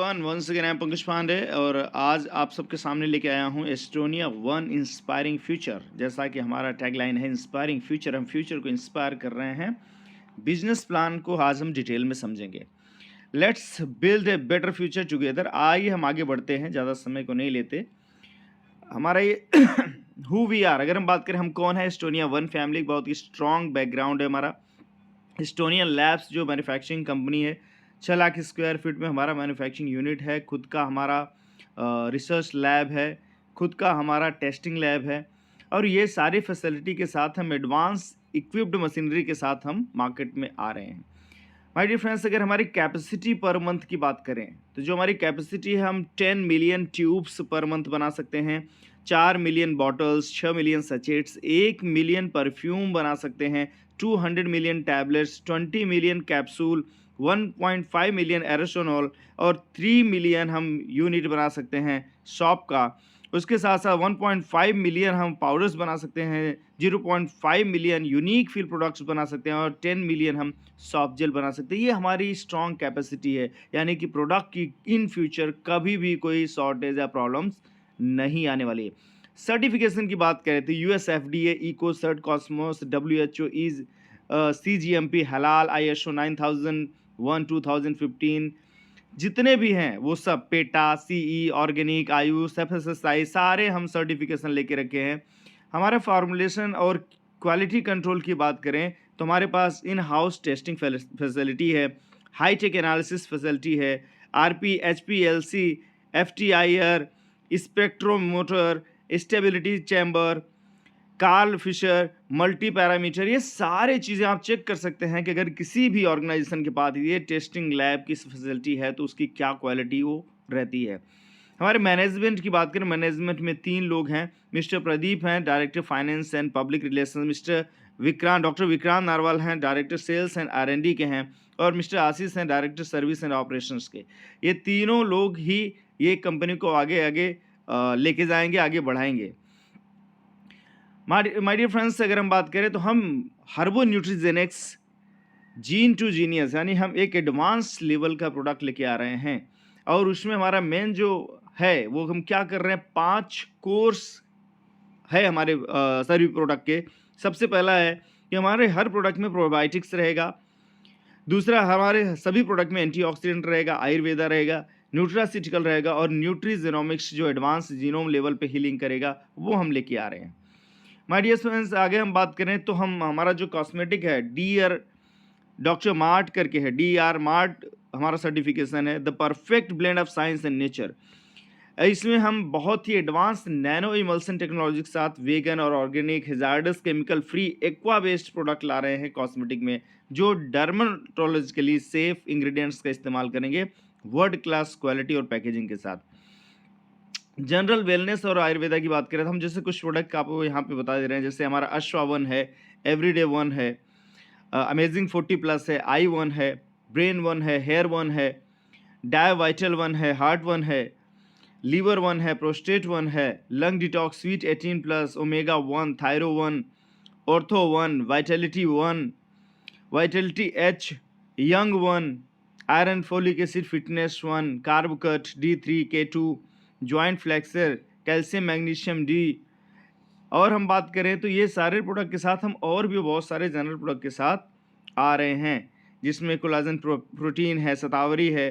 Once again I am Pankaj Pandey और आज आप सबके सामने लेके आया हूँ एस्टोनिया वन इंस्पायरिंग फ्यूचर। जैसा कि हमारा टैगलाइन है इंस्पायरिंग फ्यूचर, हम फ्यूचर को इंस्पायर कर रहे हैं। बिजनेस प्लान को आज हम डिटेल में समझेंगे। Let's build a better future together. आइए हम आगे बढ़ते हैं, ज़्यादा समय को नहीं लेते। हमारा ये हु वी आर, अगर हम बात करें हम कौन है, एस्टोनिया वन फैमिली बहुत ही स्ट्रॉन्ग बैकग्राउंड है हमारा। एस्टोनियन लैब्स जो मैन्युफैक्चरिंग कंपनी है, 6 लाख स्क्वायर फीट में हमारा मैन्युफैक्चरिंग यूनिट है, खुद का हमारा रिसर्च लैब है, खुद का हमारा टेस्टिंग लैब है और ये सारी फैसिलिटी के साथ हम एडवांस इक्विप्ड मशीनरी के साथ हम मार्केट में आ रहे हैं। माय डियर फ्रेंड्स, अगर हमारी कैपेसिटी पर मंथ की बात करें तो जो हमारी कैपेसिटी है, हम 10 मिलियन ट्यूब्स पर मंथ बना सकते हैं, 4 million bottles, 6 million sachets, 1 million perfume बना सकते हैं, 200 million tablets, 20 million capsule, 1.5 million aerosol और 3 मिलियन हम यूनिट बना सकते हैं सॉप का। उसके साथ साथ 1.5 मिलियन हम पाउडर्स बना सकते हैं, 0.5 मिलियन यूनिक फील प्रोडक्ट्स बना सकते हैं और 10 मिलियन हम सॉफ्ट जेल बना सकते हैं। ये हमारी स्ट्रॉन्ग कैपेसिटी है, यानी कि प्रोडक्ट की इन फ्यूचर कभी भी कोई शॉर्टेज या प्रॉब्लम्स नहीं आने वाली है। सर्टिफिकेशन की बात करें तो USFDA, eco cert, Cosmos, WHO, is CGMP, हलाल, ISO 9001 2015 जितने भी हैं वो सब, PETA, CE, organic, Ayush, FSSAI, सारे हम सर्टिफिकेशन लेके रखे हैं। हमारे फार्मूलेशन और क्वालिटी कंट्रोल की बात करें तो हमारे पास इन हाउस टेस्टिंग फैसिलिटी है, हाई टेक एनालिसिस फैसिलिटी है, RP, HPLC, FTIR, spectrometer, stability chamber, Karl Fischer, multi parameter, ये सारे चीज़ें आप चेक कर सकते हैं कि अगर किसी भी ऑर्गेनाइजेशन के पास ये टेस्टिंग लैब की फैसिलिटी है तो उसकी क्या क्वालिटी वो रहती है। हमारे मैनेजमेंट की बात करें, मैनेजमेंट में 3 लोग हैं। मिस्टर प्रदीप हैं, director finance and public relation, mister Vikrant, doctor Vikrant narwhal हैं, डायरेक्टर सेल्स एंड R&D के हैं और मिस्टर आशीष हैं, डायरेक्टर सर्विस एंड ऑपरेशंस के। ये तीनों लोग ही ये कंपनी को आगे आगे लेके जाएंगे, आगे बढ़ाएंगे। माय डियर फ्रेंड्स, अगर हम बात करें तो हम हर्बो न्यूट्रीजेनिक्स जीन टू जीनियस, यानी हम एक एडवांस लेवल का प्रोडक्ट लेके आ रहे हैं और उसमें हमारा मेन जो है वो हम क्या कर रहे हैं, 5 कोर्स है हमारे सभी प्रोडक्ट के। सबसे पहला है कि हमारे हर प्रोडक्ट में प्रोबायोटिक्स रहेगा। दूसरा, हमारे सभी प्रोडक्ट में एंटीऑक्सीडेंट रहेगा, आयुर्वेदा रहेगा, न्यूट्रासिटिकल रहेगा और न्यूट्रीजेनोमिक्स जो एडवांस जीनोम लेवल पे हीलिंग करेगा, वो हम लेके आ रहे हैं। माय डियर फ्रेंड्स, आगे हम बात करें तो हम हमारा जो कॉस्मेटिक है, डॉक्टर मार्ट करके है, DR मार्ट हमारा सर्टिफिकेशन है, the perfect blend of science and nature. इसमें हम बहुत ही एडवांस नैनो इमल्सन टेक्नोलॉजी के साथ वेगन और organic, hazardous, chemical free, aqua based product ला रहे हैं कॉस्मेटिक में, जो डर्मेटोलॉजिकली सेफ इंग्रेडिएंट्स का इस्तेमाल करेंगे, वर्ल्ड क्लास क्वालिटी और पैकेजिंग के साथ। जनरल वेलनेस और आयुर्वेदा की बात करें तो हम जैसे कुछ प्रोडक्ट आपको यहाँ पे बता दे रहे हैं, जैसे हमारा अश्वा वन है, एवरीडे वन है, अमेजिंग 40+ है, आई वन है, ब्रेन वन है, हेयर वन है, डाय वाइटल वन है, हार्ट वन है, लीवर वन है, प्रोस्टेट वन है, lung detox, sweet 18+, omega one, thyro one, ortho one, Vitality one, Vitality H, young one, iron folic acid fitness one, carb cut, D3, K2, joint flexor, calcium, magnesium D। और हम बात करें तो ये सारे product के साथ हम और भी बहुत सारे जनरल प्रोडक्ट के साथ आ रहे हैं, जिसमें कोलाजन प्रोटीन है, शतावरी है,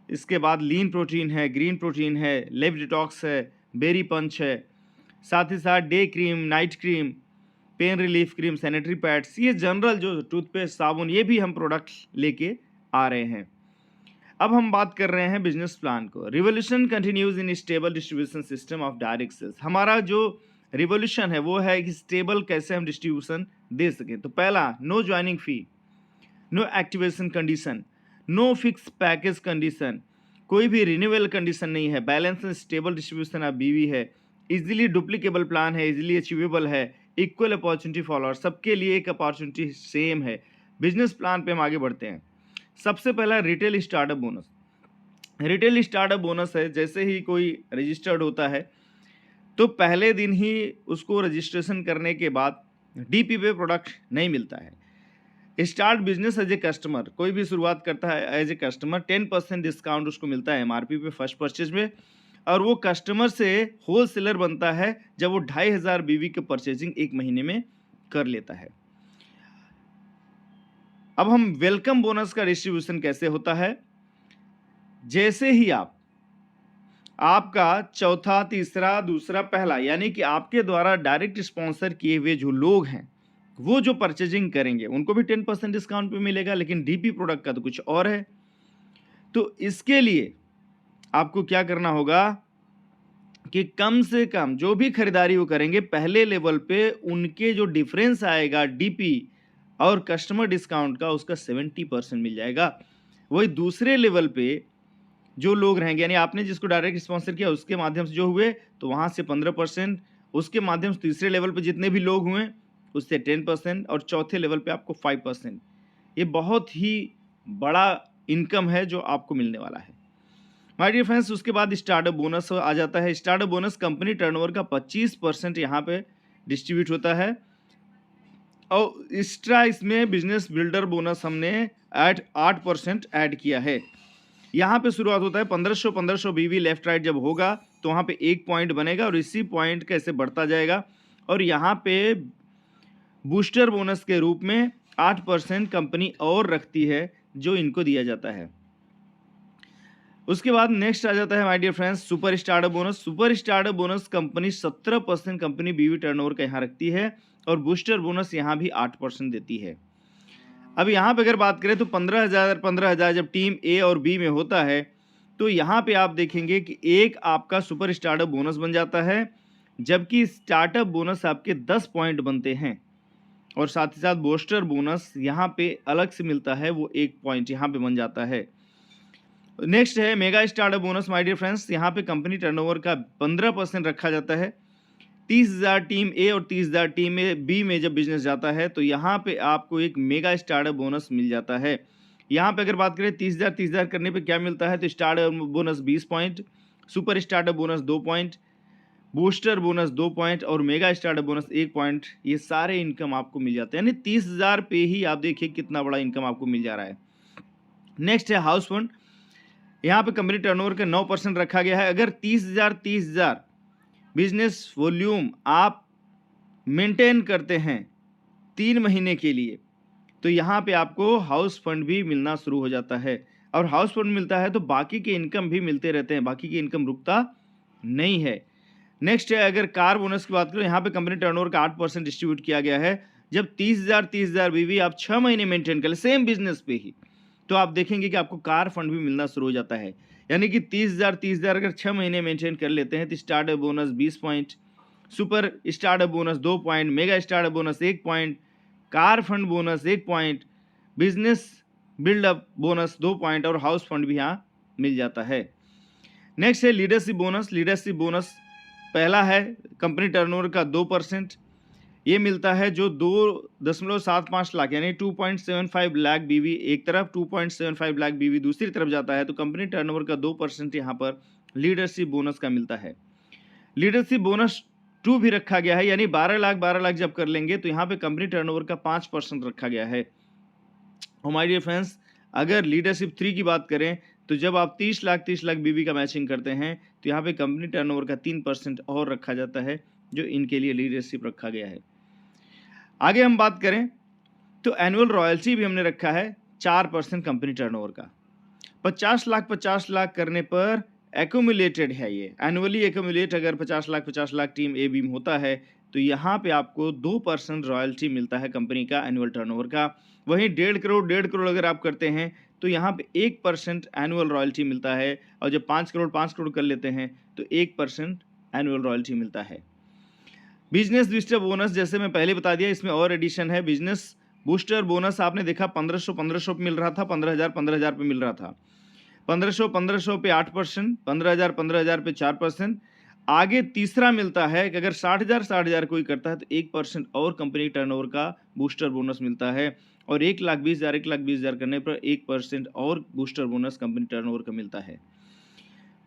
इसके बाद लीन प्रोटीन है, ग्रीन प्रोटीन है, लिव डिटॉक्स है, बेरी पंच है, साथ ही साथ day cream, night cream, pain relief cream, sanitary pads, ये जनरल जो टूथपेस्ट, साबुन, ये भी हम प्रोडक्ट लेके आ रहे हैं। अब हम बात कर रहे हैं बिजनेस प्लान को। Revolution continues in stable distribution system of direct sales. हमारा जो रिवोल्यूशन है वो है कि स्टेबल कैसे हम डिस्ट्रीब्यूशन दे सकें। तो पहला, no joining fee, no activation condition, no fix package condition, कोई भी रिन्यूअल कंडीशन नहीं है, balance and stable distribution of BV है, इजीली डुप्लीकेबल प्लान है, इजीली अचीवेबल है, इक्वल अपॉर्चुनिटी फॉर ऑल, सबके लिए एक अपॉर्चुनिटी सेम है। बिजनेस प्लान पे हम आगे बढ़ते हैं। सबसे पहला, retail startup bonus. Retail startup bonus है, जैसे ही कोई रजिस्टर्ड होता है तो पहले दिन ही उसको रजिस्ट्रेशन करने के बाद DP पे प्रोडक्ट नहीं मिलता है। Start business as a customer, कोई भी शुरुआत करता है एज ए कस्टमर 10% डिस्काउंट उसको मिलता है एमआरपी पे फर्स्ट परचेज में, और वो कस्टमर से होल सेलर बनता है जब वो 2500 बीवी के परचेजिंग एक महीने में कर लेता है। अब हम वेलकम बोनस का डिस्ट्रीब्यूशन कैसे होता है। जैसे ही आपका चौथा, तीसरा, दूसरा, पहला, यानी कि आपके द्वारा डायरेक्ट स्पॉन्सर किए हुए जो लोग हैं वो जो परचेजिंग करेंगे उनको भी 10% डिस्काउंट पे मिलेगा, लेकिन डीपी प्रोडक्ट का तो कुछ और है। तो इसके लिए आपको क्या करना होगा कि कम से कम जो भी खरीदारी वो करेंगे पहले लेवल पे उनके जो डिफरेंस आएगा डीपी और कस्टमर डिस्काउंट का, उसका 70% मिल जाएगा। वही दूसरे लेवल पे जो लोग रहेंगे, यानी आपने जिसको डायरेक्ट स्पॉन्सर किया उसके माध्यम से जो हुए तो वहाँ से 15%, उसके माध्यम से तीसरे लेवल पे जितने भी लोग हुए उससे 10%, और चौथे लेवल पे आपको 5%। ये बहुत ही बड़ा इनकम है जो आपको मिलने वाला है माय डियर फ्रेंड्स। उसके बाद स्टार्टअप बोनस आ जाता है। स्टार्टअप बोनस कंपनी टर्नओवर का 25% यहाँ पे डिस्ट्रीब्यूट होता है, और एक्स्ट्रा इसमें बिजनेस बिल्डर बोनस हमने 8% ऐड किया है। यहाँ पे शुरुआत होता है 1500 बीवी लेफ्ट राइट जब होगा तो वहाँ पे 1 पॉइंट बनेगा और इसी पॉइंट कैसे बढ़ता जाएगा, और यहाँ पे बूस्टर बोनस के रूप में 8% कंपनी और रखती है जो इनको दिया जाता है। उसके बाद नेक्स्ट आ जाता है my dear friends super startup bonus. Super startup bonus company 17% company BV turnover का यहाँ रखती है, और बूस्टर बोनस यहाँ भी 8% देती है। अब यहाँ पे अगर बात करें तो 15,000 जब टीम ए और बी में होता है तो यहाँ पे आप देखेंगे कि एक आपका सुपर स्टार्टअप बोनस बन जाता है, जबकि स्टार्टअप बोनस आपके 10 पॉइंट बनते हैं, और साथ ही साथ बूस्टर बोनस यहाँ पे अलग से मिलता है, वो 1 पॉइंट यहाँ पे बन जाता है। नेक्स्ट है mega startup bonus my dear friends. यहाँ पे कंपनी टर्नओवर का 15% रखा जाता है। 30,000 टीम ए और 30,000 टीम बी में जब बिजनेस जाता है तो यहाँ पे आपको एक मेगा स्टार्टअप बोनस मिल जाता है। यहाँ पे अगर बात करें 30,000 करने पे क्या मिलता है तो startup bonus 20 point, super startup bonus 2 point, booster bonus 2 point और मेगा स्टार्टअप बोनस 1 पॉइंट। ये सारे इनकम आपको मिल जाते हैं, यानी 30,000 पे ही आप देखिए कितना बड़ा इनकम आपको मिल जा रहा है। नेक्स्ट है हाउस फंड। यहाँ पे कंपनी टर्नओवर का 9% रखा गया है। अगर 30,000 बिजनेस वॉल्यूम आप मेंटेन करते हैं 3 महीने के लिए तो यहाँ पे आपको हाउस फंड भी मिलना शुरू हो जाता है, और हाउस फंड मिलता है तो बाकी के इनकम भी मिलते रहते हैं, बाकी की इनकम रुकता नहीं है। नेक्स्ट है अगर कार बोनस की बात करें, यहाँ पे कंपनी टर्नओवर का 8% डिस्ट्रीब्यूट किया गया है। जब 30,000 बीवी आप 6 महीने मेंटेन कर ले सेम बिजनेस पे ही तो आप देखेंगे कि आपको कार फंड भी मिलना शुरू हो जाता है, यानी कि 30,000 अगर 6 महीने मेंटेन कर लेते हैं तो startup bonus 20 point, super startup bonus 2 point, mega startup bonus 1 point, car fund bonus 1 point, business buildup bonus 2 point और हाउस फंड भी यहाँ मिल जाता है। नेक्स्ट है लीडरशिप बोनस। लीडरशिप बोनस पहला है कंपनी टर्नओवर का 2%, ये मिलता है जो 2.75 लाख यानी 2.75 लाख बीवी एक तरफ, 2.75 लाख बीवी दूसरी तरफ जाता है तो कंपनी टर्नओवर का 2% यहाँ पर लीडरशिप बोनस का मिलता है। लीडरशिप बोनस 2 भी रखा गया है, यानी 12 लाख जब कर लेंगे तो यहाँ पे कंपनी टर्नओवर का 5% रखा गया है। और माय डियर फ्रेंड्स अगर लीडरशिप 3 की बात करें तो जब आप 30 लाख बीवी का मैचिंग करते हैं तो यहाँ पे कंपनी टर्नओवर का 3% और रखा जाता है जो इनके लिए लीडरशिप रखा गया है। आगे हम बात करें तो एनुअल रॉयल्टी भी हमने रखा है 4% कंपनी टर्नओवर का। 50 लाख करने पर एक्यूमुलेटेड है, ये एनुअली एक्यूमुलेट अगर 50 लाख टीम ए बी में होता है तो यहाँ पे आपको 2% रॉयल्टी मिलता है कंपनी का एनुअल टर्नओवर का। वहीं 1.5 करोड़ अगर आप करते हैं तो यहाँ पे 1% एनुअल रॉयल्टी मिलता है, और जब 5 करोड़ कर लेते हैं तो 1% एनुअल रॉयल्टी मिलता है। बिजनेस बूस्टर बोनस जैसे मैं पहले बता दिया, इसमें और एडिशन है। बिजनेस बूस्टर बोनस आपने देखा 1500 पे मिल रहा था, 15,000 पे मिल रहा था। 1500 पे 8%, 15,000 पे 4%। आगे तीसरा मिलता है कि अगर 60,000 कोई करता है तो 1% और कंपनी टर्नओवर का बूस्टर बोनस मिलता है, और 1,20,000 करने पर 1% और बूस्टर बोनस कंपनी टर्नओवर का मिलता है।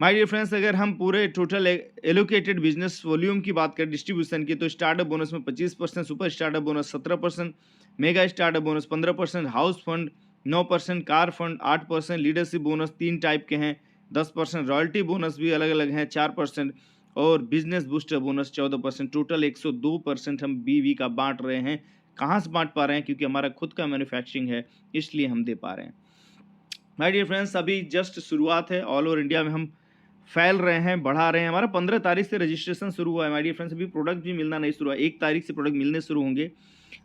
माय डियर फ्रेंड्स, अगर हम पूरे टोटल एलोकेटेड बिजनेस वॉल्यूम की बात करें डिस्ट्रीब्यूशन की, तो स्टार्टअप बोनस में 25%, super startup bonus 17%, mega startup bonus 15%, house fund 9%, car fund 8%, leadership bonus 3 type के हैं 10%, रॉयल्टी बोनस भी अलग अलग हैं 4%, और बिजनेस बूस्टर बोनस 14%। टोटल 102% हम बीवी का बांट रहे हैं। कहाँ से बांट पा रहे हैं? क्योंकि हमारा खुद का मैन्युफैक्चरिंग है, इसलिए हम दे पा रहे हैं। माय डियर फ्रेंड्स, अभी जस्ट शुरुआत है। ऑल ओवर इंडिया में हम फैल रहे हैं, बढ़ा रहे हैं। हमारा 15 तारीख से रजिस्ट्रेशन शुरू हुआ है माय डियर फ्रेंड्स। अभी प्रोडक्ट भी मिलना नहीं शुरू हुआ, 1 तारीख से प्रोडक्ट मिलने शुरू होंगे।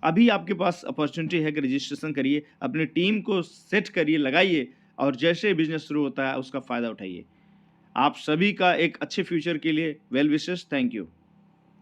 अभी आपके पास अपॉर्चुनिटी है कि रजिस्ट्रेशन करिए, अपनी टीम को सेट करिए, लगाइए, और जैसे बिजनेस शुरू होता है उसका फ़ायदा उठाइए। आप सभी का एक अच्छे फ्यूचर के लिए वेल विशेस। Thank you.